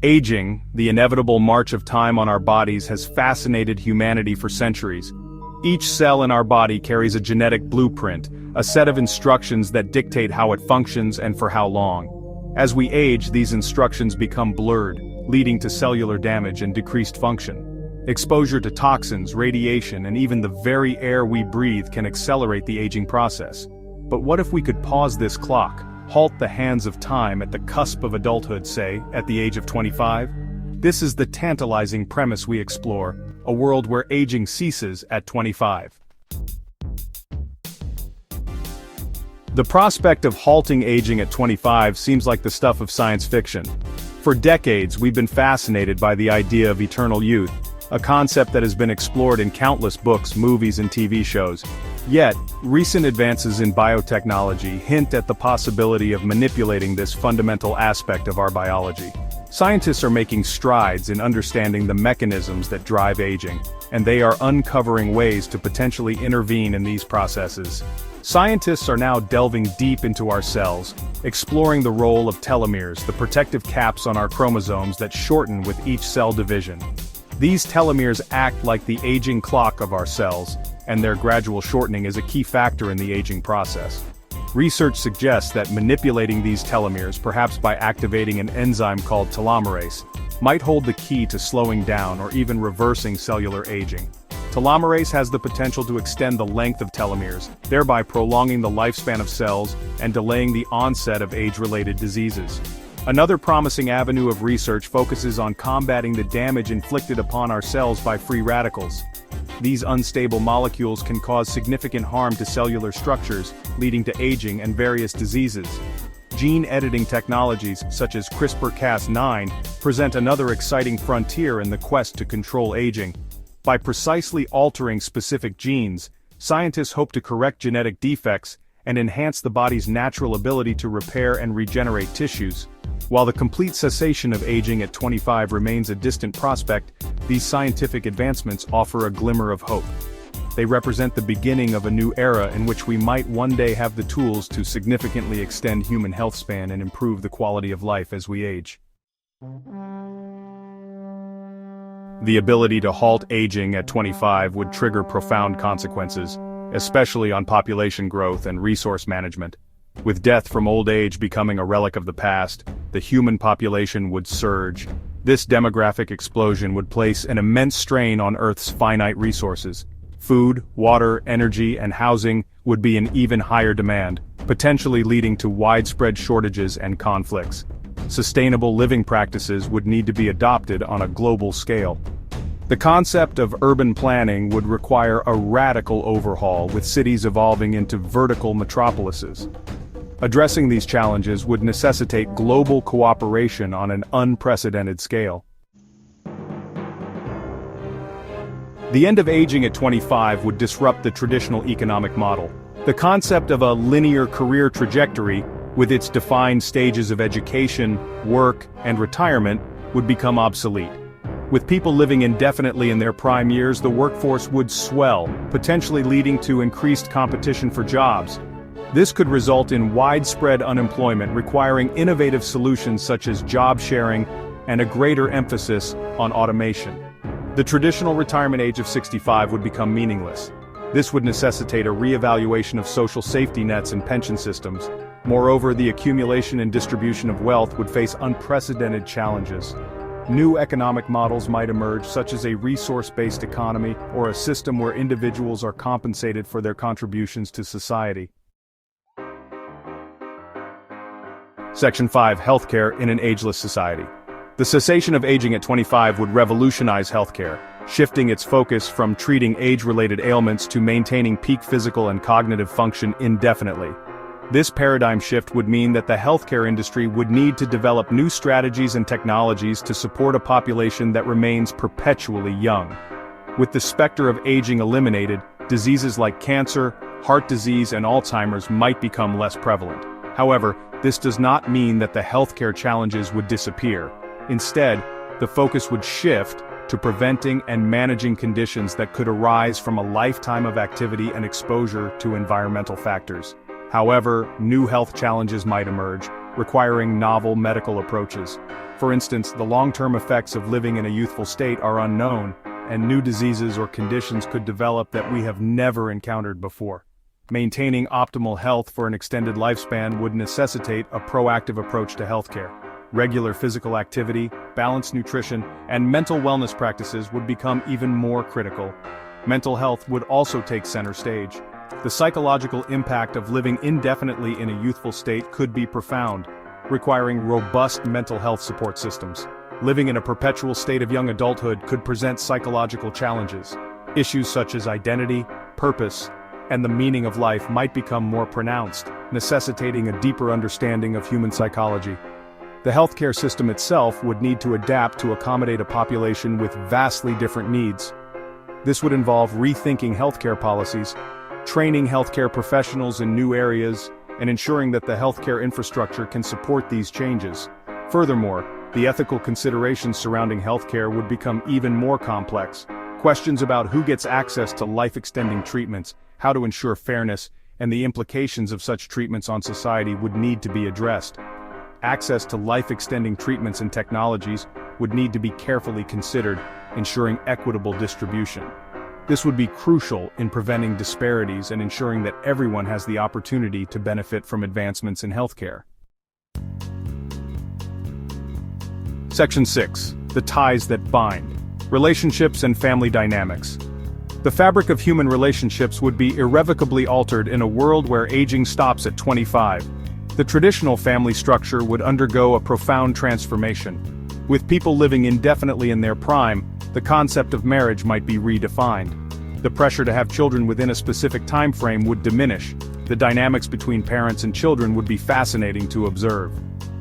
Aging, the inevitable march of time on our bodies, has fascinated humanity for centuries. Each cell in our body carries a genetic blueprint, a set of instructions that dictate how it functions and for how long. As we age, these instructions become blurred, leading to cellular damage and decreased function. Exposure to toxins, radiation, and even the very air we breathe can accelerate the aging process. But what if we could pause this clock, halt the hands of time at the cusp of adulthood, say, at the age of 25? This is the tantalizing premise we explore, a world where aging ceases at 25. The prospect of halting aging at 25 seems like the stuff of science fiction. For decades, we've been fascinated by the idea of eternal youth, a concept that has been explored in countless books, movies, and TV shows. Yet, recent advances in biotechnology hint at the possibility of manipulating this fundamental aspect of our biology. Scientists are making strides in understanding the mechanisms that drive aging, and they are uncovering ways to potentially intervene in these processes. Scientists are now delving deep into our cells, exploring the role of telomeres, the protective caps on our chromosomes that shorten with each cell division. These telomeres act like the aging clock of our cells, and their gradual shortening is a key factor in the aging process. Research suggests that manipulating these telomeres, perhaps by activating an enzyme called telomerase, might hold the key to slowing down or even reversing cellular aging. Telomerase has the potential to extend the length of telomeres, thereby prolonging the lifespan of cells and delaying the onset of age-related diseases. Another promising avenue of research focuses on combating the damage inflicted upon our cells by free radicals. These unstable molecules can cause significant harm to cellular structures, leading to aging and various diseases. Gene editing technologies, such as CRISPR-Cas9, present another exciting frontier in the quest to control aging. By precisely altering specific genes, scientists hope to correct genetic defects and enhance the body's natural ability to repair and regenerate tissues. While the complete cessation of aging at 25 remains a distant prospect, these scientific advancements offer a glimmer of hope. They represent the beginning of a new era in which we might one day have the tools to significantly extend human health span and improve the quality of life as we age. The ability to halt aging at 25 would trigger profound consequences, especially on population growth and resource management. With death from old age becoming a relic of the past, the human population would surge. This demographic explosion would place an immense strain on Earth's finite resources. Food, water, energy, and housing would be in even higher demand, potentially leading to widespread shortages and conflicts. Sustainable living practices would need to be adopted on a global scale. The concept of urban planning would require a radical overhaul, with cities evolving into vertical metropolises. Addressing these challenges would necessitate global cooperation on an unprecedented scale. The end of aging at 25 would disrupt the traditional economic model. The concept of a linear career trajectory, with its defined stages of education, work, and retirement, would become obsolete. With people living indefinitely in their prime years, the workforce would swell, potentially leading to increased competition for jobs. This could result in widespread unemployment, requiring innovative solutions such as job sharing and a greater emphasis on automation. The traditional retirement age of 65 would become meaningless. This would necessitate a re-evaluation of social safety nets and pension systems. Moreover, the accumulation and distribution of wealth would face unprecedented challenges. New economic models might emerge, such as a resource-based economy or a system where individuals are compensated for their contributions to society. Section 5. Healthcare in an ageless society. The cessation of aging at 25 would revolutionize healthcare, shifting its focus from treating age-related ailments to maintaining peak physical and cognitive function indefinitely. This paradigm shift would mean that the healthcare industry would need to develop new strategies and technologies to support a population that remains perpetually young. With the specter of aging eliminated, diseases like cancer, heart disease, and Alzheimer's might become less prevalent. However, this does not mean that the healthcare challenges would disappear. Instead, the focus would shift to preventing and managing conditions that could arise from a lifetime of activity and exposure to environmental factors. However, new health challenges might emerge, requiring novel medical approaches. For instance, the long-term effects of living in a youthful state are unknown, and new diseases or conditions could develop that we have never encountered before. Maintaining optimal health for an extended lifespan would necessitate a proactive approach to healthcare. Regular physical activity, balanced nutrition, and mental wellness practices would become even more critical. Mental health would also take center stage. The psychological impact of living indefinitely in a youthful state could be profound, requiring robust mental health support systems. Living in a perpetual state of young adulthood could present psychological challenges. Issues such as identity, purpose, and the meaning of life might become more pronounced, necessitating a deeper understanding of human psychology. The healthcare system itself would need to adapt to accommodate a population with vastly different needs. This would involve rethinking healthcare policies, training healthcare professionals in new areas, and ensuring that the healthcare infrastructure can support these changes. Furthermore, the ethical considerations surrounding healthcare would become even more complex. Questions about who gets access to life-extending treatments, how to ensure fairness, and the implications of such treatments on society would need to be addressed. Access to life-extending treatments and technologies would need to be carefully considered, ensuring equitable distribution. This would be crucial in preventing disparities and ensuring that everyone has the opportunity to benefit from advancements in healthcare. Section 6. The ties that bind. Relationships and family dynamics. The fabric of human relationships would be irrevocably altered in a world where aging stops at 25. The traditional family structure would undergo a profound transformation. With people living indefinitely in their prime, the concept of marriage might be redefined. The pressure to have children within a specific time frame would diminish. The dynamics between parents and children would be fascinating to observe.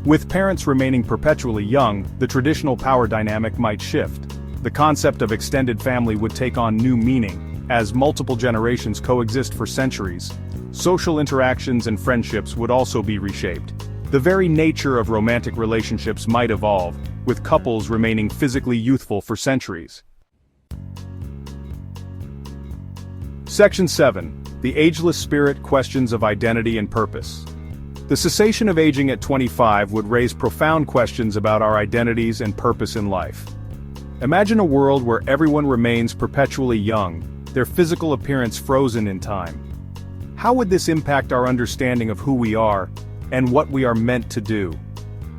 With parents remaining perpetually young, the traditional power dynamic might shift. The concept of extended family would take on new meaning, as multiple generations coexist for centuries. Social interactions and friendships would also be reshaped. The very nature of romantic relationships might evolve, with couples remaining physically youthful for centuries. Section 7. The Ageless Spirit: Questions of Identity and Purpose. The cessation of aging at 25 would raise profound questions about our identities and purpose in life. Imagine a world where everyone remains perpetually young, their physical appearance frozen in time. How would this impact our understanding of who we are, and what we are meant to do?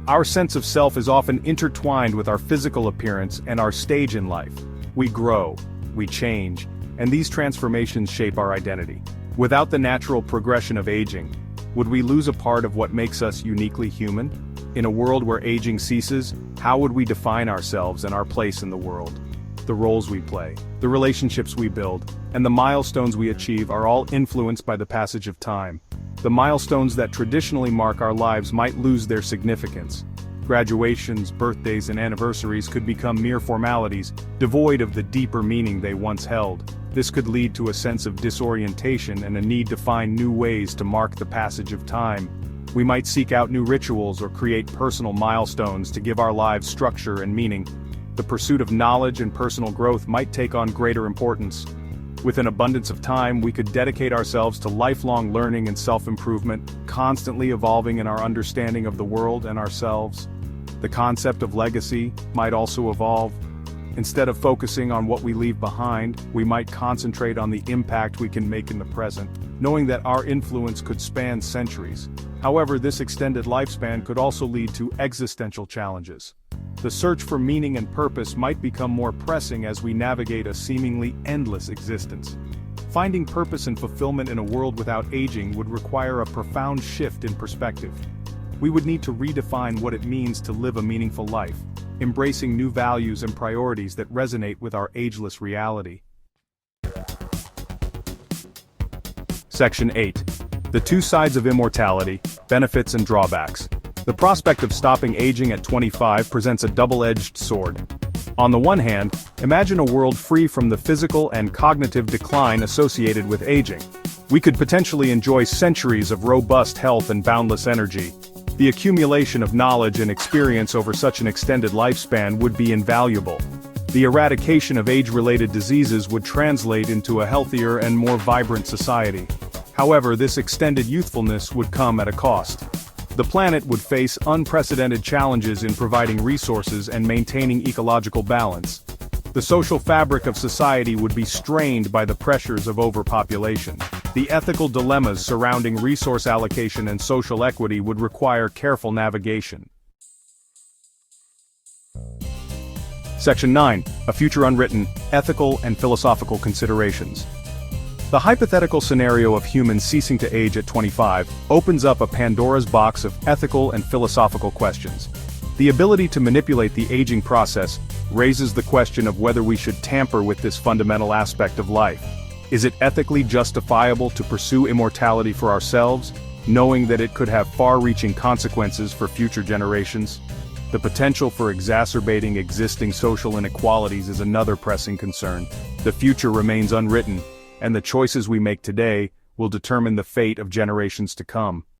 Our sense of self is often intertwined with our physical appearance and our stage in life. We grow, we change, and these transformations shape our identity. Without the natural progression of aging, would we lose a part of what makes us uniquely human? In a world where aging ceases, how would we define ourselves and our place in the world? The roles we play, the relationships we build, and the milestones we achieve are all influenced by the passage of time. The milestones that traditionally mark our lives might lose their significance. Graduations, birthdays, and anniversaries could become mere formalities, devoid of the deeper meaning they once held. This could lead to a sense of disorientation and a need to find new ways to mark the passage of time. We might seek out new rituals or create personal milestones to give our lives structure and meaning. The pursuit of knowledge and personal growth might take on greater importance. With an abundance of time, we could dedicate ourselves to lifelong learning and self-improvement, constantly evolving in our understanding of the world and ourselves. The concept of legacy might also evolve. Instead of focusing on what we leave behind, we might concentrate on the impact we can make in the present, knowing that our influence could span centuries. However, this extended lifespan could also lead to existential challenges. The search for meaning and purpose might become more pressing as we navigate a seemingly endless existence. Finding purpose and fulfillment in a world without aging would require a profound shift in perspective. We would need to redefine what it means to live a meaningful life, embracing new values and priorities that resonate with our ageless reality. Section 8. The Two Sides of Immortality: Benefits and Drawbacks. The prospect of stopping aging at 25 presents a double-edged sword. On the one hand, imagine a world free from the physical and cognitive decline associated with aging. We could potentially enjoy centuries of robust health and boundless energy. The accumulation of knowledge and experience over such an extended lifespan would be invaluable. The eradication of age-related diseases would translate into a healthier and more vibrant society. However, this extended youthfulness would come at a cost. The planet would face unprecedented challenges in providing resources and maintaining ecological balance. The social fabric of society would be strained by the pressures of overpopulation. The ethical dilemmas surrounding resource allocation and social equity would require careful navigation. Section 9. A future unwritten, ethical and philosophical considerations. The hypothetical scenario of humans ceasing to age at 25 opens up a Pandora's box of ethical and philosophical questions. The ability to manipulate the aging process raises the question of whether we should tamper with this fundamental aspect of life. Is it ethically justifiable to pursue immortality for ourselves, knowing that it could have far-reaching consequences for future generations? The potential for exacerbating existing social inequalities is another pressing concern. The future remains unwritten, and the choices we make today will determine the fate of generations to come.